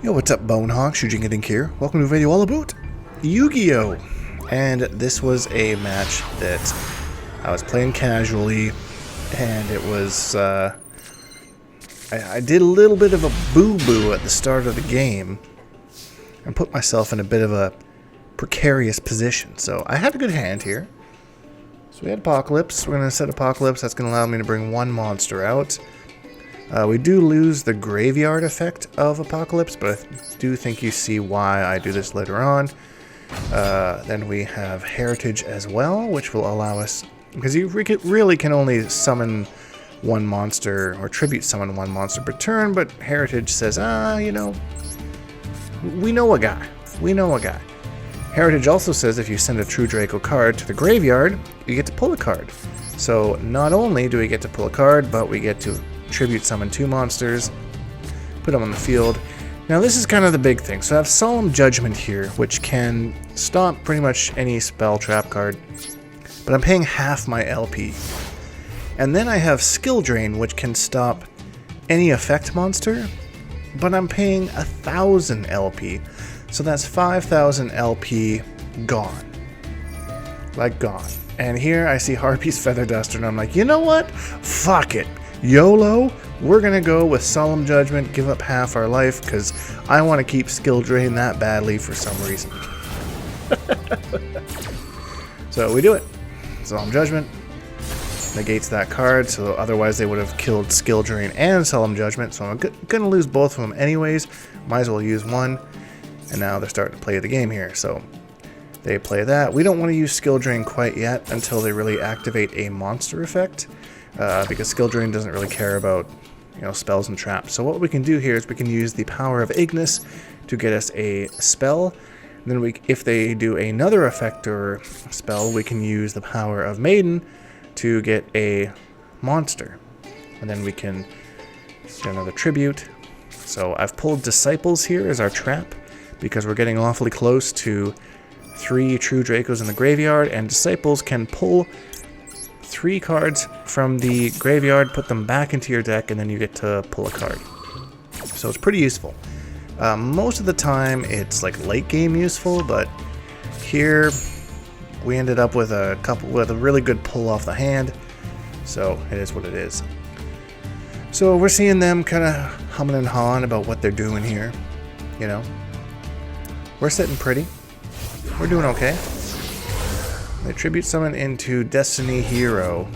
Yo, what's up, Bonehawk? Shujinkydink here. Welcome to a video all about Yu-Gi-Oh! And this was a match that I was playing casually, and it was, I did a little bit of a boo-boo at the start of the game, and put myself in a bit of a precarious position. So I had a good hand here. So we had Apocalypse. We're going to set Apocalypse. That's going to allow me to bring one monster out. We do lose the graveyard effect of Apocalypse, but I do think you see why I do this later on. Then we have Heritage as well, which will allow us, because you really can only summon one monster, or tribute summon one monster per turn, but Heritage says, you know, we know a guy. We know a guy. Heritage also says if you send a True Draco card to the graveyard, you get to pull a card. So not only do we get to pull a card, but we get to tribute summon two monsters, put them on the field. Now this is kind of the big thing. So I have Solemn Judgment here, which can stop pretty much any spell trap card, but I'm paying half my LP. And then I have Skill Drain, which can stop any effect monster, but I'm paying 1,000 LP. So that's 5,000 LP gone. Like gone. And here I see Harpy's Feather Duster, and I'm like, you know what? Fuck it. YOLO, we're gonna go with Solemn Judgment, give up half our life, because I want to keep Skill Drain that badly for some reason. So we do it. Solemn Judgment negates that card, so otherwise they would have killed Skill Drain and Solemn Judgment, so I'm gonna lose both of them anyways. Might as well use one, and now they're starting to play the game here, so they play that. We don't want to use Skill Drain quite yet until they really activate a monster effect. Because Skill Drain doesn't really care about, you know, spells and traps. So what we can do here is we can use the power of Ignis to get us a spell. And then if they do another effect or spell, we can use the power of Maiden to get a monster. And then we can get another tribute. So I've pulled Disciples here as our trap, because we're getting awfully close to 3 True Dracos in the graveyard, and Disciples can pull 3 cards from the graveyard, put them back into your deck, and then you get to pull a card. So it's pretty useful. Most of the time it's like late game useful, but here we ended up with a really good pull off the hand. So it is what it is. So we're seeing them kind of humming and hawing about what they're doing here. You know, we're sitting pretty. We're doing okay. They tribute summon into Destiny Hero.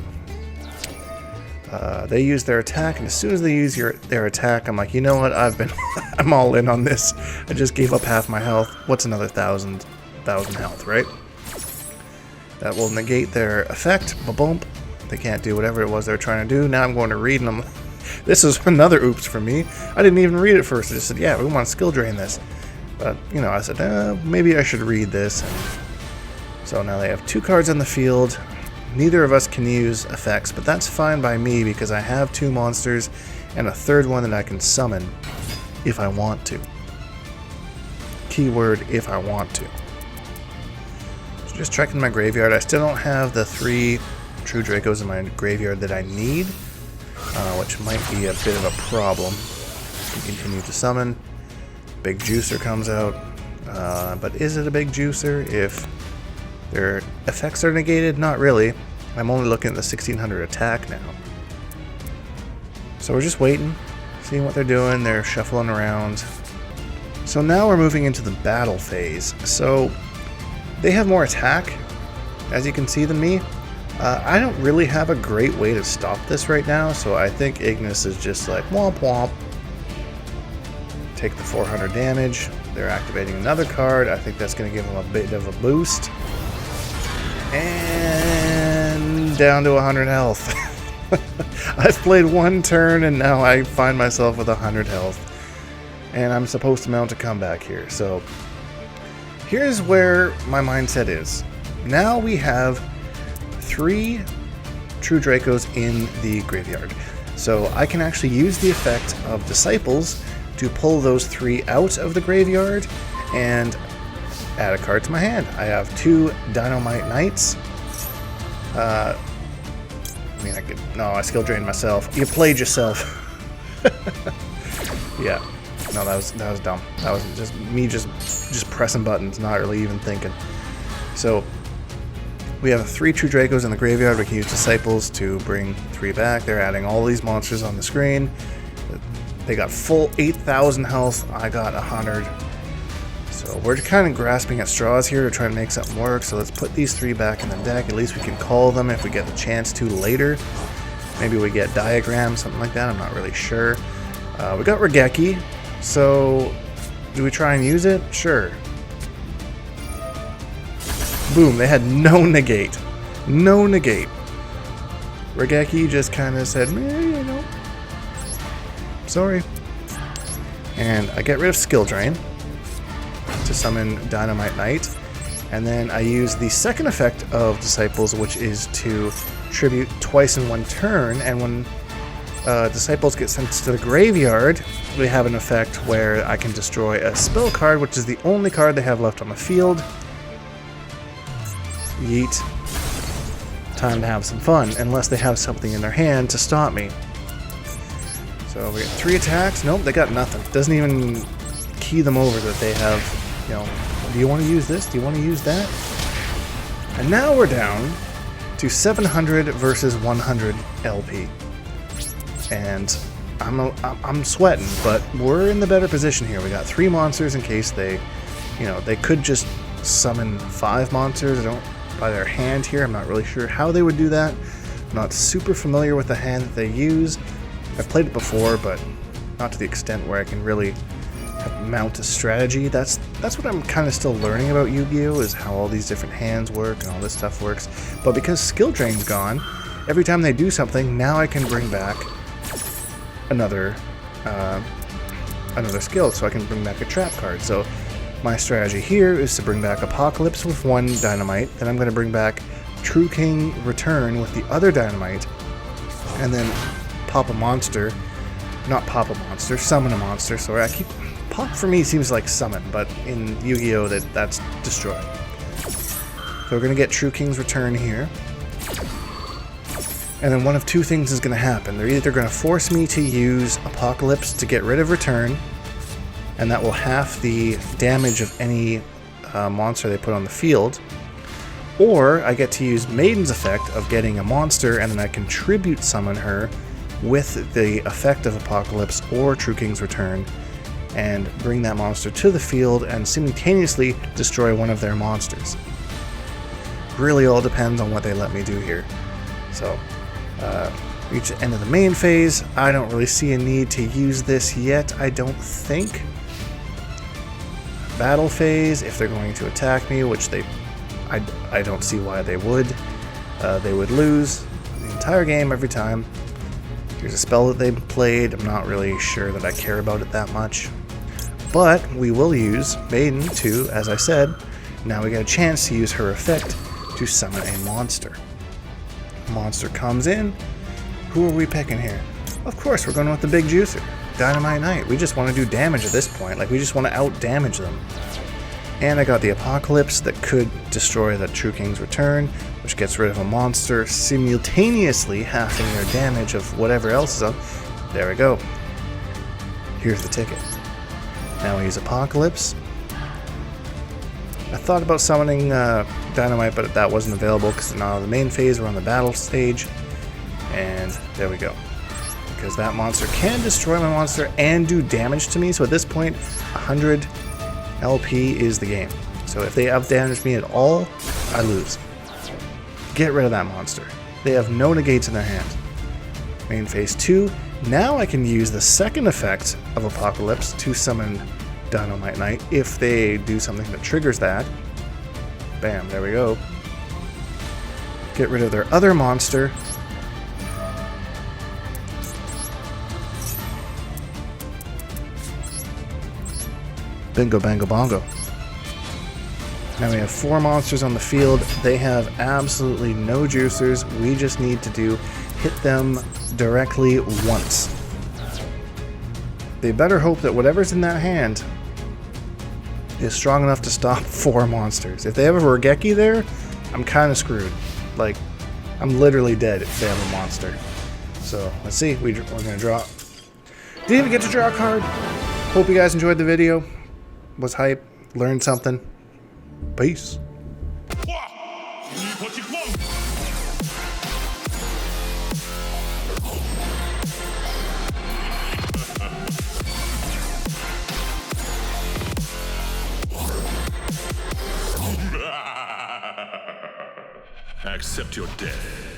They use their attack, and as soon as they use their attack, I'm like, you know what? I'm all in on this. I just gave up half my health. What's another 1,000 health, right? That will negate their effect. Ba-boom. They can't do whatever it was they were trying to do. Now I'm going to read, and this is another oops for me. I didn't even read it first. I just said, yeah, we want to skill drain this. But, you know, I said, maybe I should read this. So now they have 2 cards on the field. Neither of us can use effects, but that's fine by me because I have 2 monsters and a 3rd one that I can summon if I want to. Keyword, if I want to. So just checking my graveyard. I still don't have the 3 True Dracos in my graveyard that I need, which might be a bit of a problem. We continue to summon. Big Juicer comes out. But is it a big Juicer if their effects are negated? Not really. I'm only looking at the 1600 attack now. So we're just waiting, seeing what they're doing. They're shuffling around. So now we're moving into the battle phase. So they have more attack, as you can see, than me. I don't really have a great way to stop this right now, so I think Ignis is just like, womp womp. Take the 400 damage. They're activating another card. I think that's going to give them a bit of a boost. And down to 100 health. I've played 1 turn and now I find myself with 100 health. And I'm supposed to mount a comeback here. So here's where my mindset is. Now we have 3 True Dracos in the graveyard. So I can actually use the effect of Disciples to pull those 3 out of the graveyard and add a card to my hand. I have 2 Dynamite Knights. I skill drained myself. You played yourself. Yeah. No, that was dumb. That was just me just pressing buttons, not really even thinking. So we have 3 true Dracos in the graveyard. We can use Disciples to bring 3 back. They're adding all these monsters on the screen. They got full 8,000 health. I got 100. So we're kind of grasping at straws here to try to make something work. So let's put these 3 back in the deck. At least we can call them if we get the chance to later. Maybe we get Diagram, something like that. I'm not really sure. We got Regeki. So do we try and use it? Sure. Boom, they had no negate. No negate. Regeki just kind of said, you know, sorry. And I get rid of Skill Drain to summon Dynamite Knight. And then I use the second effect of Disciples, which is to tribute twice in 1 turn. And when Disciples get sent to the graveyard, we have an effect where I can destroy a spell card, which is the only card they have left on the field. Yeet. Time to have some fun, unless they have something in their hand to stop me. So we got 3 attacks. Nope, they got nothing. Doesn't even key them over that they have, you know, do you want to use this? Do you want to use that? And now we're down to 700 versus 100 LP. And I'm sweating, but we're in the better position here. We got 3 monsters in case they, you know, they could just summon 5 monsters. I don't by their hand here. I'm not really sure how they would do that. I'm not super familiar with the hand that they use. I've played it before, but not to the extent where I can really mount a strategy. That's what I'm kind of still learning about Yu-Gi-Oh! Is how all these different hands work and all this stuff works. But because Skill Drain's gone, every time they do something, now I can bring back another skill, so I can bring back a trap card. So my strategy here is to bring back Apocalypse with 1 Dynamite, then I'm going to bring back True King Return with the other Dynamite, and then pop a monster. Not pop a monster, summon a monster. Sorry, I keep... Pop for me seems like summon, but in Yu-Gi-Oh! That's destroy. So we're going to get True King's Return here. And then one of 2 things is going to happen. They're either going to force me to use Apocalypse to get rid of Return, and that will half the damage of any monster they put on the field, or I get to use Maiden's effect of getting a monster, and then I can tribute summon her with the effect of Apocalypse or True King's Return, and bring that monster to the field and simultaneously destroy one of their monsters. Really all depends on what they let me do here. So, reach the end of the main phase. I don't really see a need to use this yet, I don't think. Battle phase, if they're going to attack me, which I don't see why they would lose the entire game every time. Here's a spell that they played. I'm not really sure that I care about it that much. But we will use Maiden to, as I said, now we get a chance to use her effect to summon a monster. Monster comes in. Who are we picking here? Of course, we're going with the big juicer, Dynamite Knight. We just want to do damage at this point. Like, we just want to out-damage them. And I got the Apocalypse that could destroy the True King's Return, which gets rid of a monster, simultaneously halving their damage of whatever else is up. There we go. Here's the ticket. Now we use Apocalypse. I thought about summoning Dynamite, but that wasn't available because now the main phase, we're on the battle stage. And there we go. Because that monster can destroy my monster and do damage to me. So at this point, 100 LP is the game. So if they out-damage me at all, I lose. Get rid of that monster. They have no negates in their hand. Main phase 2. Now I can use the second effect of Apocalypse to summon Dynamite Knight if they do something that triggers that. Bam, there we go. Get rid of their other monster. Bingo, bango, bongo. Now we have 4 monsters on the field. They have absolutely no juicers. We just need to hit them directly once. They better hope that whatever's in that hand is strong enough to stop 4 monsters. If they have a Regeki there, I'm kind of screwed. Like, I'm literally dead if they have a monster. So, let's see. We're going to draw. Didn't even get to draw a card. Hope you guys enjoyed the video. Was hype. Learned something. Peace. Accept your death.